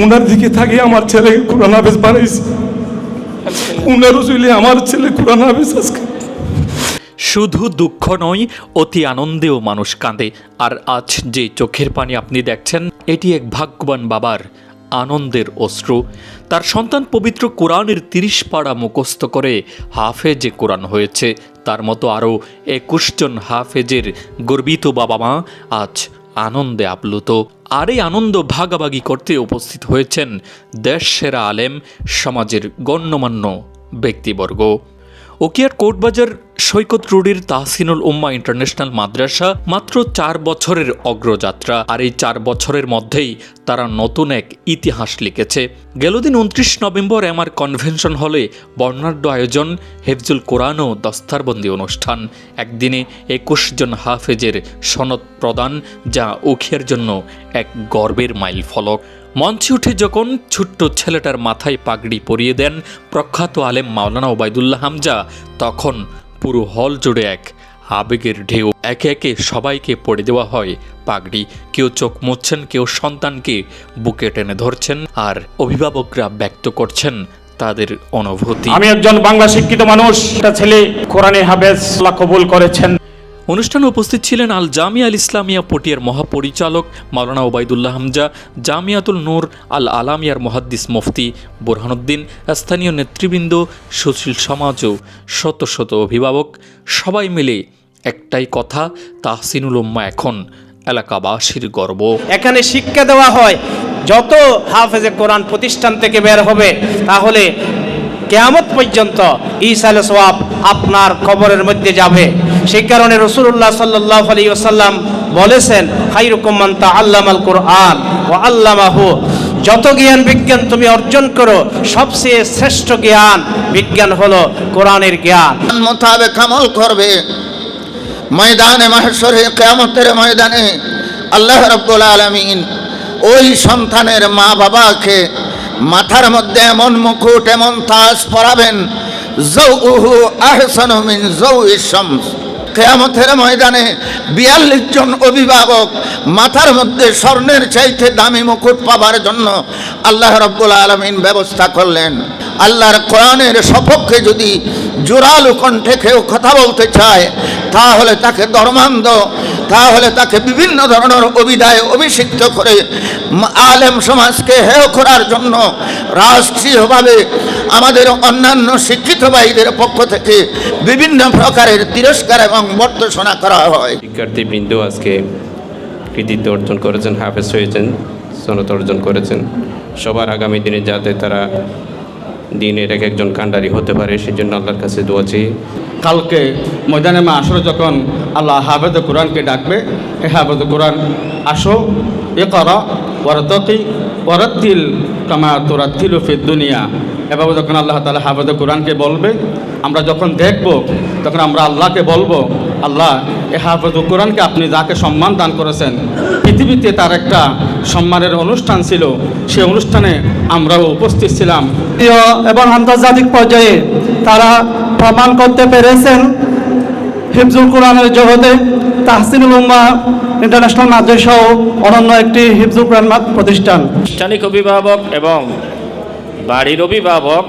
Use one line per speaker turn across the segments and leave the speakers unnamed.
উনার দিকে থাকে আমার ছেলে কোরআন হাফেজ বানাইছে, উনার রসুলে আমার ছেলে কোরআন হাফেজ আজকে।
শুধু দুঃখ নয়, অতি আনন্দেও মানুষ কাঁদে। আর আজ যে চোখের পানি আপনি দেখছেন, এটি এক ভাগ্যবান বাবার আনন্দের অশ্রু। তার সন্তান পবিত্র কোরআনের 30 পারা মুখস্থ করে হাফেজে কোরআন হয়েছে। তার মতো আরও 21 জন হাফেজের গর্বিত বাবা মা আজ আনন্দে আপ্লুত। আর এই আনন্দ ভাগাভাগি করতে উপস্থিত হয়েছেন দেশ সেরা আলেম, সমাজের গণ্যমান্য ব্যক্তিবর্গ। উখিয়ার কোর্টবাজার সৈকত রোডের তাহসিনুল উম্মাহ ইন্টারন্যাশনাল মাদ্রাসা মাত্র 4 বছরের অগ্রযাত্রা। আর এই 4 বছরের মধ্যেই তারা নতুন এক ইতিহাস লিখেছে। গেলদিন 29 নভেম্বর এমআর কনভেনশন হলে বর্ণাঢ্য আয়োজন, হেফজুল কোরআন ও দস্তারবন্দি অনুষ্ঠান। একদিনে 21 জন হাফেজের সনদ প্রদান, যা উখিয়ার জন্য এক গর্বের মাইল ফলক। মঞ্চে উঠে যখন ছোট্ট ছেলেটার মাথায় পাগড়ি পরিয়ে দেন প্রখ্যাত আলেম মাওলানা ওবায়দুল্লাহ হামজা, তখন পুরো হল জুড়ে এক আবেগের ঢেউ। একে একে সবাইকে পড়ে দেওয়া হয় পাগড়ি। কেউ চোখ মুছছেন, কেউ সন্তানকে বুকে টেনে ধরছেন, আর অভিভাবকরা ব্যক্ত করছেন তাদের অনুভূতি।
আমি একজন বাংলা শিক্ষিত মানুষ, একটা ছেলে কোরআনে হাফেজ আল্লাহ কবুল করেছেন।
অনুষ্ঠানে উপস্থিত ছিলেন আল জামিয়া আল ইসলামিয়া পটিয়ার মহাপরিচালক মাওলানা ওবায়দুল্লাহ হামজা, জামিয়াতুল নূর আল আলামিয়ার মুহাদ্দিস মুফতি বুরহানুদ্দিন, স্থানীয় নেতৃবৃন্দ, সুশীল সমাজ ও শত শত অভিভাবক। সবাই মিলে একটাই কথা, তাহসিনুল উম্মাহ এখন এলাকাবাসীর গর্ব।
এখানে শিক্ষা দেওয়া হয়, যত হাফেজে কোরআন প্রতিষ্ঠান থেকে বের হবে, তাহলে কিয়ামত পর্যন্ত ঈসাল সওয়াব আপনার কবরের মধ্যে যাবে। সেই কারণে রাসূলুল্লাহ সাল্লাল্লাহু আলাইহি ওয়াসাল্লাম বলেছেন, খায়রুকুম মান তাআল্লামাল কুরআন ওয়া আল্লামাহু। যত জ্ঞান বিজ্ঞান তুমি অর্জন করো, সবচেয়ে শ্রেষ্ঠ জ্ঞান বিজ্ঞান হলো কোরআনের জ্ঞান।
মোতাবেক আমল করবে, ময়দানে মাহশরে কিয়ামতের ময়দানে আল্লাহ রাব্বুল আলামিন ওই সন্তানের মা বাবাকে মাথার মধ্যে এমন মুকুট, এমন তাজ পরাবেন, যাউহু আহসানু মিন যাউইশ শামস। কিয়ামতের ময়দানে 42 জন অভিভাবক মাথার মধ্যে স্বর্ণের চাইতে দামি মুকুট পাবার জন্য আল্লাহ রাব্বুল আলামিন ব্যবস্থা করলেন। আল্লাহর কোরআনের সপক্ষে যদি জোরালো কণ্ঠে কেউ কথা বলতে চায়, তাহলে তাকে ধর্মান্ধ, তাহলে তাকে বিভিন্ন ধরনের অভিধায় অভিষিক্ত করে আলেম সমাজকে হেয় করার জন্য রাষ্ট্রীয়ভাবে আমাদের অন্যান্য শিক্ষিত ভাইদের পক্ষ থেকে বিভিন্ন প্রকারের তিরস্কার এবং বর্তসনা করা হয়।
শিক্ষার্থীবৃন্দ আজকে কৃতিত্ব অর্জন করেছেন, হাফেজ হয়েছেন, সনদ অর্জন করেছেন। সবার আগামী দিনে যাতে তারা দিনের এক একজন কান্ডারি হতে পারে, সেই জন্য আল্লাহর কাছে দোয়া চাই।
কালকে ময়দানে মাহশরে যখন আল্লাহ হাফেজে কোরআনকে ডাকবে, হে হাফেজে কোরআন আসো, ইকরা ওয়ারতাকি ওয়ারাত্তিল কামা তুরাত্তিলু ফিদ দুনিয়া। এভাবে যখন আল্লাহ তাআলা হাফেজে কোরআনকে বলবে, আমরা যখন দেখব, তখন আমরা আল্লাহকে বলবো, আল্লাহ এ হাফেজে কোরআনকে আপনি যাকে সম্মান দান করেছেন, পৃথিবীতে তার একটা সম্মানের অনুষ্ঠান ছিল, সেই অনুষ্ঠানে আমরাও উপস্থিত ছিলাম।
এবং আন্তর্জাতিক পর্যায়ে তারা প্রমাণ করতে পেরেছেন হিফজুল কোরআনের জগতে তাহসিনুল উম্মাহ ইন্টারন্যাশনাল মাদ্রাসাও অনন্য একটি হিফজুল কোরআন প্রতিষ্ঠান।
আনুষ্ঠানিক অভিভাবক এবং বাড়ির অভিভাবক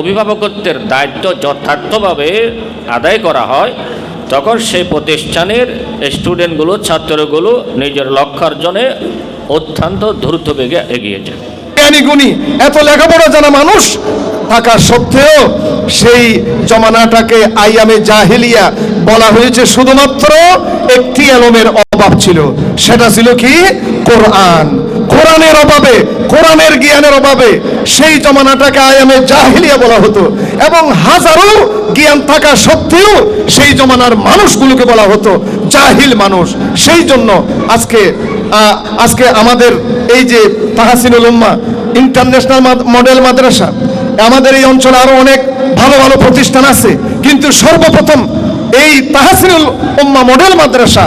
অভিভাবকত্বের দায়িত্ব যথার্থভাবে আদায় করা হয়, তখন সেই প্রতিষ্ঠানের স্টুডেন্টগুলো, ছাত্রগুলো নিজের লক্ষ্য অর্জনে অত্যন্ত দ্রুত বেগে এগিয়ে যায়।
জ্ঞানী গুণী এত লেখাপড়া জানা মানুষ থাকা সত্ত্বেও সেই জমানাটাকে আইয়ামে জাহিলিয়া বলা হয়েছে, শুধুমাত্র একটি এলমের অভাব ছিল, সেটা ছিল কি? কোরআন। কোরআনের অভাবে, কোরআনের জ্ঞানের অভাবে সেই জমানাটাকে আইয়ামে জাহিলিয়া বলা হতো, এবং হাজারো জ্ঞান থাকা সত্ত্বেও সেই জমানার মানুষগুলোকে বলা হতো জাহিল মানুষ। সেই জন্য আজকে আমাদের এই যে তাহসিনুল উম্মাহ ইন্টারন্যাশনাল মডেল মাদ্রাসা, আমাদের এই অঞ্চলে আরো অনেক ভালো ভালো প্রতিষ্ঠান আছে, কিন্তু সর্বপ্রথম এই তাহসিনুল উম্মাহ মডেল মাদ্রাসা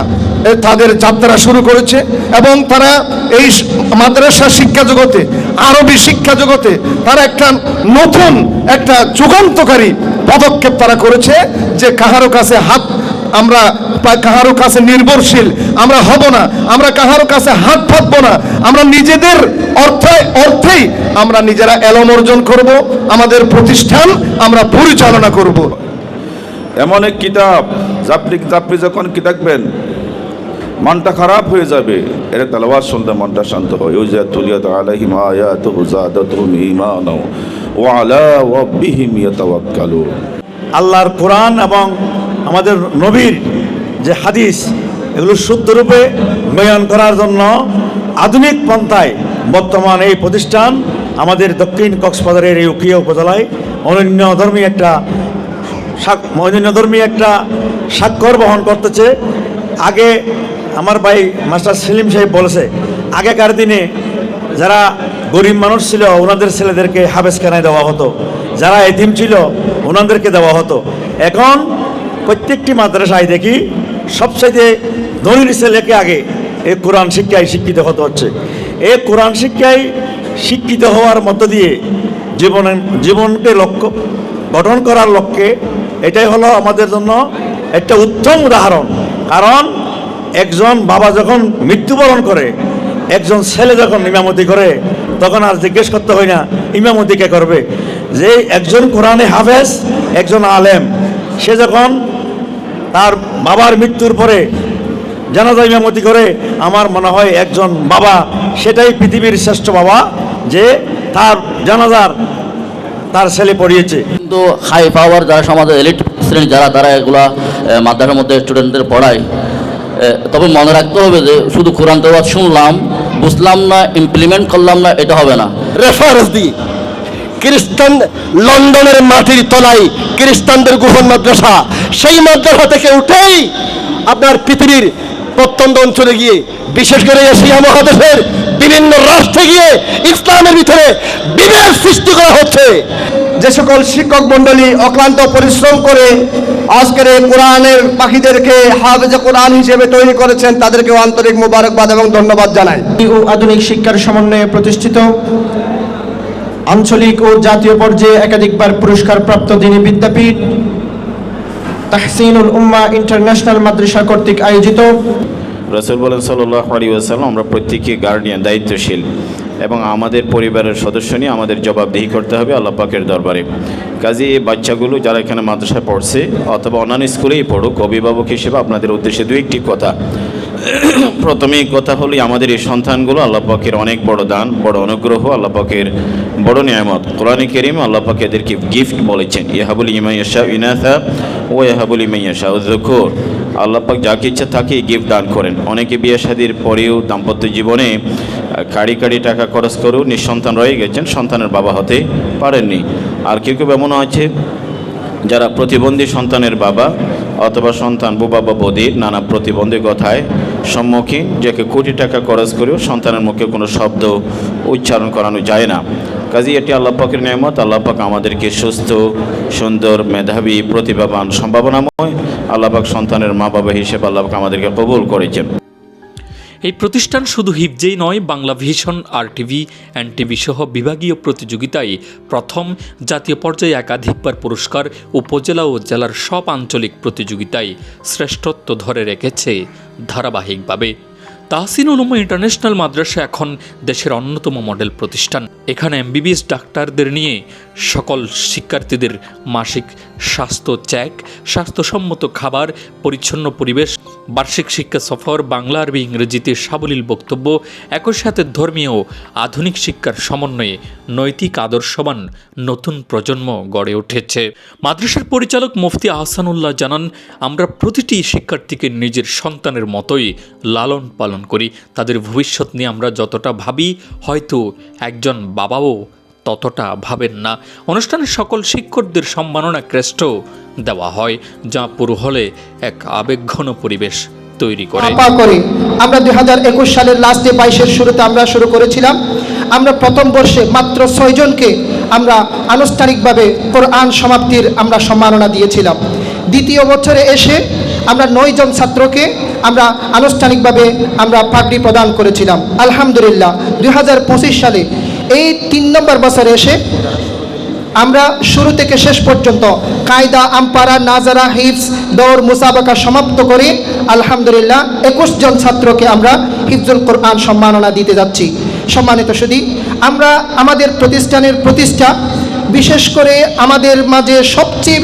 তাদের যাত্রা শুরু করেছে, এবং তারা এই মাদ্রাসা শিক্ষা জগতে, আরবি শিক্ষা জগতে তারা একটা নতুন একটা যুগান্তকারী পদক্ষেপ তারা করেছে, যে কাহারো কাছে হাত আমরা কাহারো কাছে নির্ভরশীল আমরা হব না, আমরা কাহারো কাছে হাত পাতবো না, আমরা নিজেদের অর্থেই আমরা নিজেরা এলম অর্জন করব, আমাদের প্রতিষ্ঠান আমরা পরিচালনা করব।
এমন এক কিতাব আপনি যখন কিতাববেন মনটা খারাপ হয়ে যাবে, এর তেলাওয়াত শুনতে মনটা শান্ত হয়। ওই যে তুলিয়াত আলাইহিম আয়াতুহু যাদাতুহুম ঈমানা ওয়া আলা রাব্বিহিম ইয়াতাওয়াক্কালুন।
আল্লাহর কোরআন এবং আমাদের নবীর যে হাদিস, এগুলো শুদ্ধরূপে বয়ান করার জন্য আধুনিক পন্থায় বর্তমান এই প্রতিষ্ঠান আমাদের দক্ষিণ কক্সবাজারের এই উকিয়া উপজেলায় অনন্যধর্মী একটা স্বাক্ষর বহন করতেছে। আগে আমার ভাই মাস্টার সেলিম সাহেব বলেছে, আগেকার দিনে যারা গরিব মানুষ ছিল ওনাদের ছেলেদেরকে হাফেজখানায় দেওয়া হতো, যারা এতিম ছিল ওনাদেরকে দেওয়া হতো। এখন প্রত্যেকটি মাদ্রাসায় দেখি সবচাইতে ধনীর ছেলেকে আগে এই কোরআন শিক্ষায় শিক্ষিত হতে হচ্ছে। এই কোরআন শিক্ষায় শিক্ষিত হওয়ার মধ্য দিয়ে জীবনকে লক্ষ্য গঠন করার লক্ষ্যে এটাই হলো আমাদের জন্য একটা উত্তম উদাহরণ। কারণ একজন বাবা যখন মৃত্যুবরণ করে, একজন ছেলে যখন ইমামতি করে, তখন আর জিজ্ঞেস করতে হয় না ইমামতি কে করবে। যে একজন কোরআনে হাফেজ, একজন আলেম, সে যখন তার বাবার মৃত্যুর পরে জানাজা ইমামতি করে, আমার মনে হয় একজন বাবা সেটাই পৃথিবীর শ্রেষ্ঠ বাবা, যে তার জানাজার তার ছেলে পড়িয়েছে।
কিন্তু হাই পাওয়ার যারা সমাজের এলিট শ্রেণী যারা, তারা এগুলা মাদ্রাসার মধ্যে স্টুডেন্টদের পড়ায়। তবে মনে রাখতে হবে যে শুধু কোরআন তেলাওয়াত শুনলাম, বুঝলাম না, ইমপ্লিমেন্ট করলাম না, এটা হবে না।
রেফারেন্স দিই, খ্রিস্টান লন্ডনের মাটির তলায় খ্রিস্টানদের গোপন মাদ্রাসা, সেই মাদ্রাসা থেকে উঠেই আপনার পৃথিবীর প্রত্যন্ত অঞ্চলে গিয়ে, বিশেষ করে এশিয়া মহাদেশের বিভিন্ন রাষ্ট্রে গিয়ে ইসলামের ভিতরে বিভেদ সৃষ্টি করা হচ্ছে। যে সকল শিক্ষক মণ্ডলী অক্লান্ত পরিশ্রম করে আজকের এই কোরআনের পাখিদেরকে হাফেজে কোরআন হিসেবে তৈরি করেছেন, তাদেরকেও আন্তরিক মোবারকবাদ এবং ধন্যবাদ জানাই।
ও আধুনিক শিক্ষার সমন্বয়ে প্রতিষ্ঠিত আঞ্চলিক ও জাতীয় পর্যায়ে একাধিকবার পুরস্কারপ্রাপ্ত দ্বীনি বিদ্যাপীঠ তাহসিনুল উম্মাহ ইন্টারন্যাশনাল মাদ্রাসা কর্তৃক আয়োজিত।
রাসূল বলেন সাল্লাল্লাহু আলাইহি ওয়াসাল্লাম, আমরা প্রত্যেককে গার্ডিয়ান, দায়িত্বশীল, এবং আমাদের পরিবারের সদস্য নিয়ে আমাদের জবাবদিহি করতে হবে আল্লাহ পাকের দরবারে। কাজে এই বাচ্চাগুলো যারা এখানে মাদ্রাসায় পড়ছে অথবা অন্যান্য স্কুলেই পড়ুক, অভিভাবক হিসেবে আপনাদের উদ্দেশ্যে দু একটি কথা। প্রথমেই কথা হলো, আমাদের এই সন্তানগুলো আল্লাহ পাকের অনেক বড় দান, বড় অনুগ্রহ, আল্লাহ পাকের বড় নিয়ামত। কোরআনে কারীমে আল্লাহ পাক এদেরকে গিফট বলেছেন, ইয়াহাবুল লিমান ইয়াশাউ ইনাসা ওয়া ইয়াহাবুল লিমান ইয়াশাউ যুকুর। আল্লাহ পাক যাকে ইচ্ছা তাকে গিফট দান করেন। অনেকে বিয়ে শাদীর পরেও দাম্পত্য জীবনে কাড়ি কাড়ি টাকা খরচ করেও নিঃসন্তান রয়ে গেছেন, সন্তানের বাবা হতে পারেননি। আর কেউ কেউ এমনও আছে যারা প্রতিবন্ধী সন্তানের বাবা অথবা সন্তান বোবা বা বধির নানা প্রতিবন্ধকতায় সম্মুখীন, যাকে কোটি টাকা খরচ করেও সন্তানের মুখে কোনো শব্দ উচ্চারণ করানো যায় না। কাজেই এটি আল্লাহ পাকের নিয়ামত। আল্লাহ পাক আমাদেরকে সুস্থ, সুন্দর, মেধাবী, প্রতিভাবান, সম্ভাবনাময় আল্লাহ পাক সন্তানের মা বাবা হিসেবে আল্লাহ পাক আমাদেরকে কবুল করেছেন।
এই প্রতিষ্ঠান শুধু হিফজেই নয়, বাংলা ভিশন, RTV, NTV সহ বিভাগীয় প্রতিযোগিতায় প্রথম, জাতীয় পর্যায়ে একাধিকবার পুরস্কার, উপজেলা ও জেলার সব আঞ্চলিক প্রতিযোগিতায় শ্রেষ্ঠত্ব ধরে রেখেছে ধারাবাহিকভাবে। তাহসিনুল উম্মাহ ইন্টারন্যাশনাল মাদ্রাসা এখন দেশের অন্যতম মডেল প্রতিষ্ঠান। এখানে MBBS ডাক্তারদের নিয়ে সকল শিক্ষার্থীদের মাসিক স্বাস্থ্য চেক, স্বাস্থ্যসম্মত খাবার, পরিচ্ছন্ন পরিবেশ, বার্ষিক শিক্ষা সফর, বাংলা, আরবি, ইংরেজিতে সাবলীল বক্তব্য, একই সাথে ধর্মীয় ও আধুনিক শিক্ষার সমন্বয়ে নৈতিক আদর্শবান নতুন প্রজন্ম গড়ে উঠেছে। মাদ্রাসার পরিচালক মুফতি আহসানুল্লাহ জানান, আমরা প্রতিটি শিক্ষার্থীকে নিজের সন্তানের মতোই লালন পালন করি। তাদের ভবিষ্যৎ নিয়ে আমরা যতটা ভাবি, হয়তো একজন বাবাও ততটা ভাবেন না। অনুষ্ঠানে সকল শিক্ষকদের সম্মাননা ক্রেস্ট দেওয়া হয়, যা পুরো হলে এক আবেগঘন পরিবেশ তৈরি করে।
আমরা 2021 সালের লাস্টে 22-এর শুরুতে আমরা শুরু করেছিলাম। আমরা প্রথম বর্ষে মাত্র 6 জনকে আমরা আনুষ্ঠানিকভাবে কোরআন সমাপ্তির আমরা সম্মাননা দিয়েছিলাম। দ্বিতীয় বছরে এসে আমরা 9 জন ছাত্রকে আমরা আনুষ্ঠানিকভাবে আমরা পাগড়ি প্রদান করেছিলাম। আলহামদুলিল্লাহ 2025 সালে এই 3 নম্বর বছরে এসে আমরা শুরু থেকে শেষ পর্যন্ত কায়দা, আম্পারা, নাজারা, হিফজ, দৌড়, মুসাবাকা সমাপ্ত করে আলহামদুলিল্লাহ 21 জন ছাত্রকে আমরা হিফজুল কোরআন সম্মাননা দিতে যাচ্ছি। সম্মানিত সুধী, আমরা আমাদের প্রতিষ্ঠানের প্রতিষ্ঠা, বিশেষ করে আমাদের মাঝে সবচেয়ে